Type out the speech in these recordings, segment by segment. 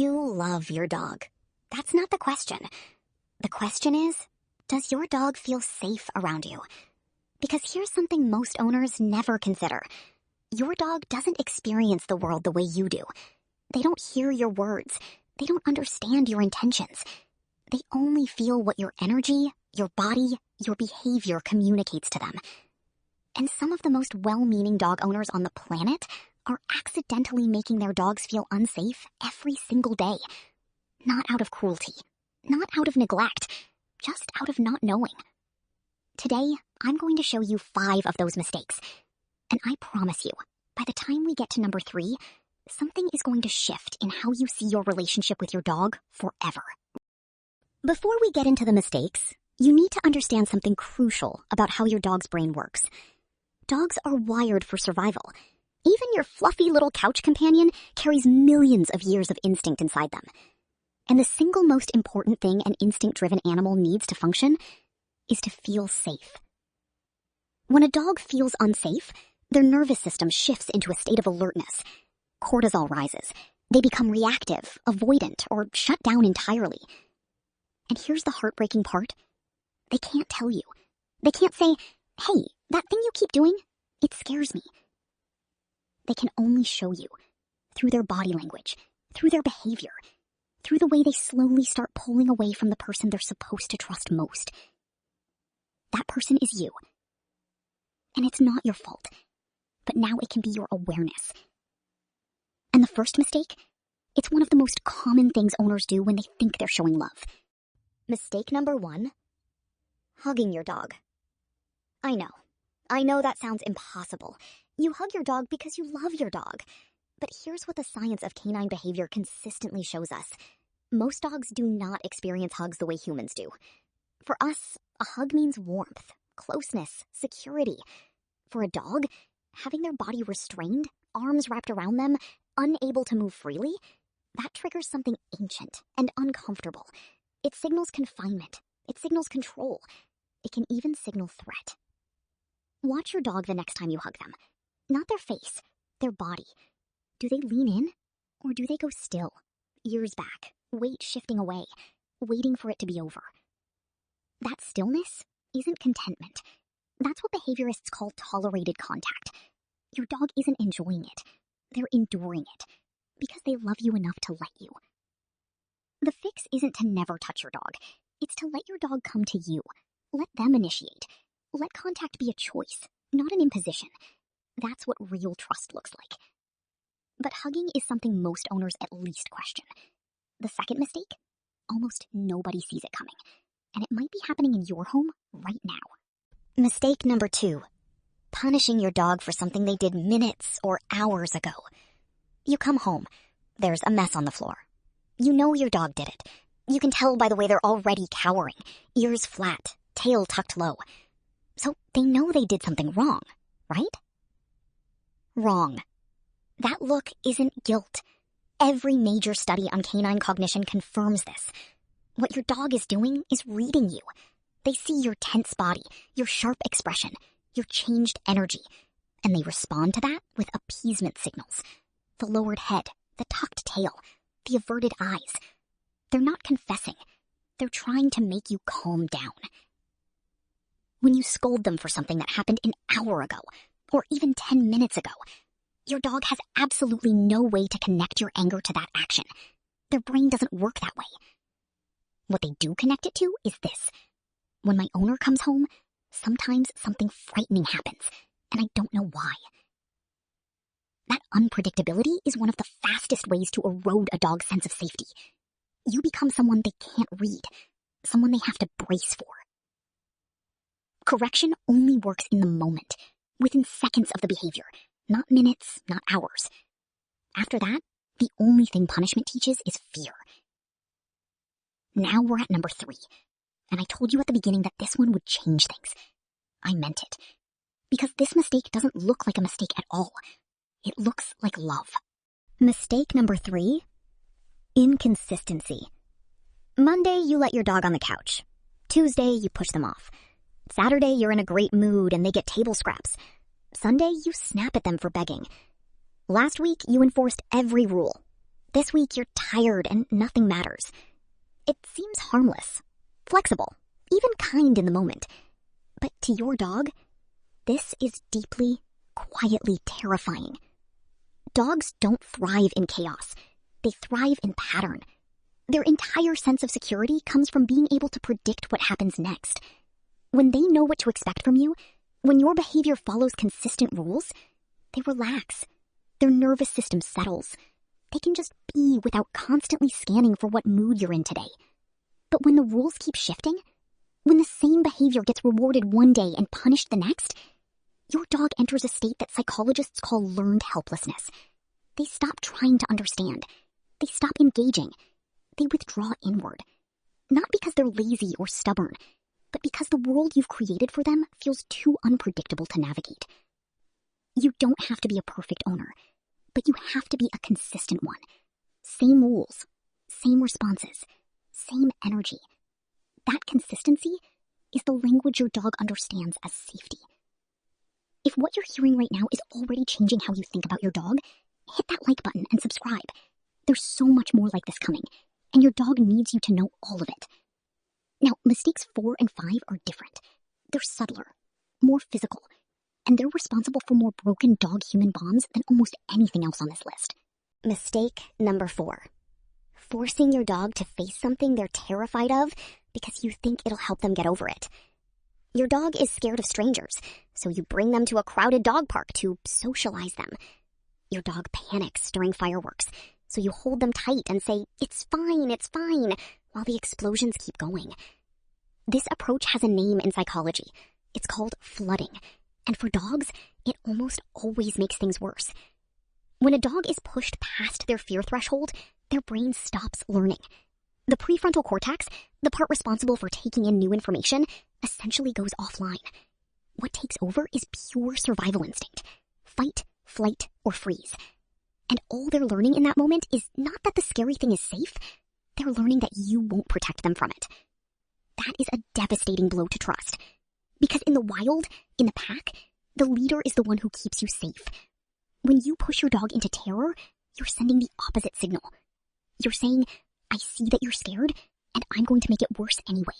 You love your dog. That's not the question. The question is, does your dog feel safe around you? Because here's something most owners never consider. Your dog doesn't experience the world the way you do. They don't hear your words. They don't understand your intentions. They only feel what your energy, your body, your behavior communicates to them. And some of the most well-meaning dog owners on the planet are accidentally making their dogs feel unsafe every single day. Not out of cruelty, not out of neglect, just out of not knowing. Today, I'm going to show you 5 of those mistakes. And I promise you, by the time we get to number 3, something is going to shift in how you see your relationship with your dog forever. Before we get into the mistakes, you need to understand something crucial about how your dog's brain works. Dogs are wired for survival. Even your fluffy little couch companion carries millions of years of instinct inside them. And the single most important thing an instinct-driven animal needs to function is to feel safe. When a dog feels unsafe, their nervous system shifts into a state of alertness. Cortisol rises. They become reactive, avoidant, or shut down entirely. And here's the heartbreaking part. They can't tell you. They can't say, "Hey, that thing you keep doing, it scares me." They can only show you through their body language, through their behavior, through the way they slowly start pulling away from the person they're supposed to trust most. That person is you. And it's not your fault, but now it can be your awareness. And the first mistake, it's one of the most common things owners do when they think they're showing love. Mistake number 1, hugging your dog. I know that sounds impossible. You hug your dog because you love your dog. But here's what the science of canine behavior consistently shows us. Most dogs do not experience hugs the way humans do. For us, a hug means warmth, closeness, security. For a dog, having their body restrained, arms wrapped around them, unable to move freely, that triggers something ancient and uncomfortable. It signals confinement. It signals control. It can even signal threat. Watch your dog the next time you hug them. Not their face, their body. Do they lean in, or do they go still, ears back, weight shifting away, waiting for it to be over? That stillness isn't contentment. That's what behaviorists call tolerated contact. Your dog isn't enjoying it. They're enduring it, because they love you enough to let you. The fix isn't to never touch your dog. It's to let your dog come to you. Let them initiate. Let contact be a choice, not an imposition. That's what real trust looks like. But hugging is something most owners at least question. The second mistake? Almost nobody sees it coming. And it might be happening in your home right now. Mistake number 2. Punishing your dog for something they did minutes or hours ago. You come home. There's a mess on the floor. You know your dog did it. You can tell by the way they're already cowering, ears flat, tail tucked low. So they know they did something wrong, right? Wrong. That look isn't guilt. Every major study on canine cognition confirms this. What your dog is doing is reading you. They see your tense body, your sharp expression, your changed energy, and they respond to that with appeasement signals. The lowered head, the tucked tail, the averted eyes. They're not confessing. They're trying to make you calm down. When you scold them for something that happened an hour ago, or even 10 minutes ago, your dog has absolutely no way to connect your anger to that action. Their brain doesn't work that way. What they do connect it to is this. When my owner comes home, sometimes something frightening happens, and I don't know why. That unpredictability is one of the fastest ways to erode a dog's sense of safety. You become someone they can't read, someone they have to brace for. Correction only works in the moment, within seconds of the behavior, not minutes, not hours. After that, the only thing punishment teaches is fear. Now we're at number 3, and I told you at the beginning that this one would change things. I meant it. Because this mistake doesn't look like a mistake at all. It looks like love. Mistake number 3, inconsistency. Monday, you let your dog on the couch. Tuesday, you push them off. Saturday, you're in a great mood and they get table scraps. Sunday, you snap at them for begging. Last week, you enforced every rule. This week you're tired and nothing matters. It seems harmless, flexible, even kind in the moment. But to your dog, this is deeply, quietly terrifying. Dogs don't thrive in chaos. They thrive in pattern. Their entire sense of security comes from being able to predict what happens next. When they know what to expect from you, when your behavior follows consistent rules, they relax. Their nervous system settles. They can just be without constantly scanning for what mood you're in today. But when the rules keep shifting, when the same behavior gets rewarded one day and punished the next, your dog enters a state that psychologists call learned helplessness. They stop trying to understand. They stop engaging. They withdraw inward. Not because they're lazy or stubborn, but because the world you've created for them feels too unpredictable to navigate. You don't have to be a perfect owner, but you have to be a consistent one. Same rules, same responses, same energy. That consistency is the language your dog understands as safety. If what you're hearing right now is already changing how you think about your dog, hit that like button and subscribe. There's so much more like this coming, and your dog needs you to know all of it. Now, mistakes 4 and 5 are different. They're subtler, more physical, and they're responsible for more broken dog-human bonds than almost anything else on this list. Mistake number 4. Forcing your dog to face something they're terrified of because you think it'll help them get over it. Your dog is scared of strangers, so you bring them to a crowded dog park to socialize them. Your dog panics during fireworks, so you hold them tight and say, it's fine, while the explosions keep going. This approach has a name in psychology. It's called flooding, and for dogs, it almost always makes things worse. When a dog is pushed past their fear threshold, their brain stops learning. The prefrontal cortex, the part responsible for taking in new information, essentially goes offline. What takes over is pure survival instinct. Fight, flight, or freeze. And all they're learning in that moment is not that the scary thing is safe, they're learning that you won't protect them from it. That is a devastating blow to trust. Because in the wild, in the pack, the leader is the one who keeps you safe. When you push your dog into terror, you're sending the opposite signal. You're saying, I see that you're scared, and I'm going to make it worse anyway.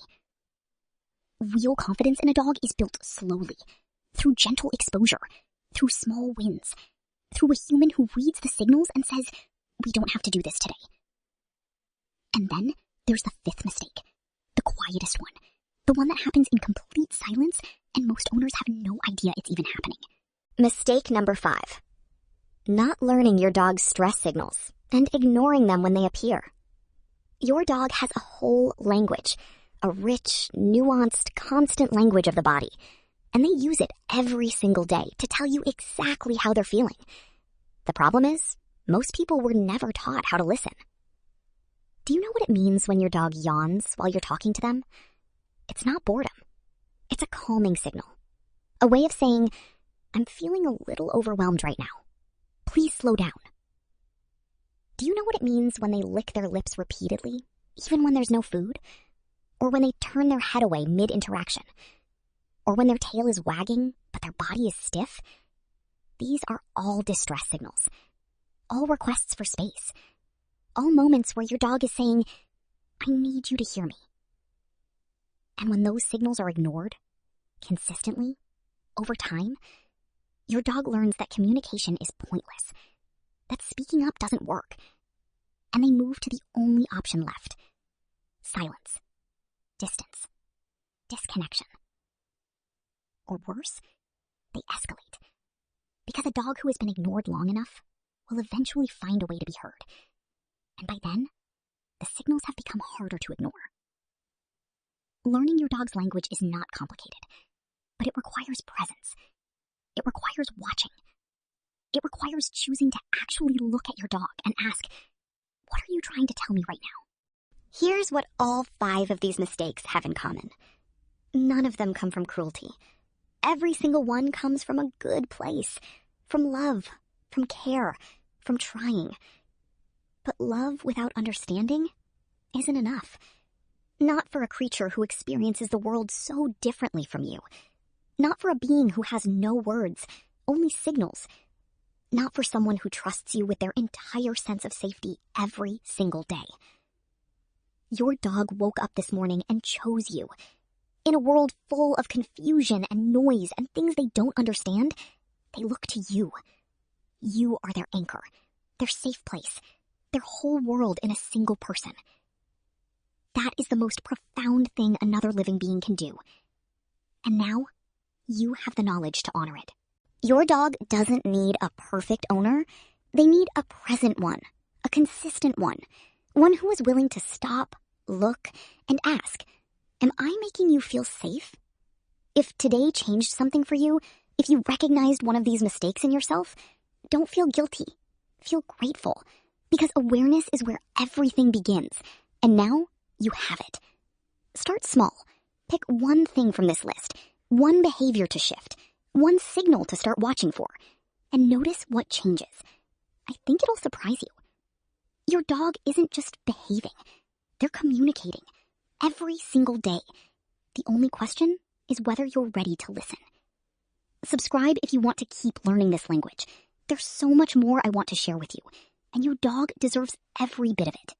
Real confidence in a dog is built slowly, through gentle exposure, through small wins, through a human who reads the signals and says, we don't have to do this today. And then there's the 5th mistake, the quietest one, the one that happens in complete silence and most owners have no idea it's even happening. Mistake number 5, not learning your dog's stress signals and ignoring them when they appear. Your dog has a whole language, a rich, nuanced, constant language of the body, and they use it every single day to tell you exactly how they're feeling. The problem is, most people were never taught how to listen. Do you know what it means when your dog yawns while you're talking to them? It's not boredom. It's a calming signal. A way of saying, I'm feeling a little overwhelmed right now. Please slow down. Do you know what it means when they lick their lips repeatedly, even when there's no food? Or when they turn their head away mid-interaction? Or when their tail is wagging, but their body is stiff? These are all distress signals. All requests for space. All moments where your dog is saying, I need you to hear me. And when those signals are ignored, consistently, over time, your dog learns that communication is pointless, that speaking up doesn't work, and they move to the only option left: silence, distance, disconnection. Or worse, they escalate. Because a dog who has been ignored long enough will eventually find a way to be heard. And by then, the signals have become harder to ignore. Learning your dog's language is not complicated, but it requires presence. It requires watching. It requires choosing to actually look at your dog and ask, what are you trying to tell me right now? Here's what all 5 of these mistakes have in common. None of them come from cruelty. Every single one comes from a good place, from love, from care, from trying. But love without understanding isn't enough. Not for a creature who experiences the world so differently from you. Not for a being who has no words, only signals. not for someone who trusts you with their entire sense of safety every single day. Your dog woke up this morning and chose you. In a world full of confusion and noise and things they don't understand, they look to you. You are their anchor, their safe place, their whole world in a single person. That is the most profound thing another living being can do. And now, you have the knowledge to honor it. Your dog doesn't need a perfect owner. They need a present one, a consistent one who is willing to stop, look, and ask, am I making you feel safe? If today changed something for you, if you recognized one of these mistakes in yourself, don't feel guilty. Feel grateful, because awareness is where everything begins, and now you have it. Start small. Pick one thing from this list, one behavior to shift, one signal to start watching for, and notice what changes. I think it'll surprise you. Your dog isn't just behaving. They're communicating every single day. The only question is whether you're ready to listen. Subscribe if you want to keep learning this language. There's so much more I want to share with you, and your dog deserves every bit of it.